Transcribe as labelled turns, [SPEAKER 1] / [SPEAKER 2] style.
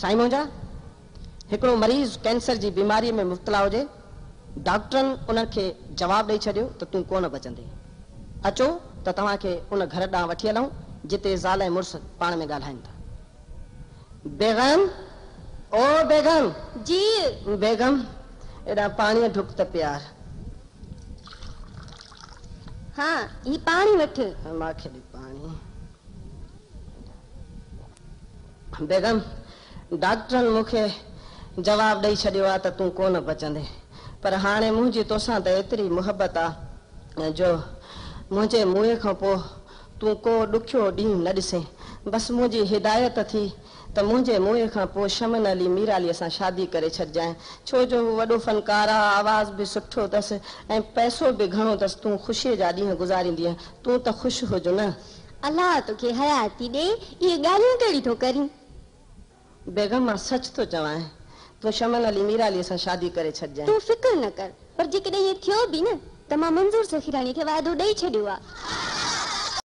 [SPEAKER 1] साईं मुंहिंजा हिकिड़ो मरीज़ कैंसर जी बीमारी में मुब्तला हुजे, डॉक्टरनि उनखे जवाब ॾेई छॾियो त तूं कोन बचंदे। अचो त तव्हांखे उन घर ॾांहुं वठी हलूं जिते ज़ाल ऐं मुड़ुस पाण में ॻाल्हाइनि था। बेगम, ओ बेगम
[SPEAKER 2] जी।
[SPEAKER 1] बेगम एॾा पाणीअ ढुक त प्यार।
[SPEAKER 2] हाँ, ये पानी वठ।
[SPEAKER 1] मांखे ॾे पाणी। बेगम, डॉक्टरनि मूंखे जवाब ॾेई छॾियो आहे त तूं कोन बचंदे, पर हाणे मुंहिंजी तोसां त एतिरी मुहबत आहे जो मुंहिंजे मुंहं खां पोइ तूं को ॾुखियो ॾींहुं न ॾिसे। बसि मुंहिंजी हिदायत थी त मुंहिंजे मुंहं खां पोइ शमन अली मीरालीअ सां शादी करे छॾिजांइ, छो जो हू वॾो फनकार आहे, आवाज़ बि सुठो अथसि ऐं पैसो बि घणो अथसि। तूं ख़ुशीअ जा ॾींहं गुज़ारींदीअ, तूं त ख़ुशि हुजो न।
[SPEAKER 2] अल्लाह तोखे हयाती ॾे, इहे ॻाल्हियूं कहिड़ी थो करीं?
[SPEAKER 1] बेगम मां सच थो चवां, तूं शमन अली मीरालीअ सां शादी करे छॾिजांइ।
[SPEAKER 2] तूं फिक्र न कर, पर जेकॾहिं इहे थियो बि न त मां मंज़ूर सखीराणी खे वाइदो ॾेई छॾियो आहे।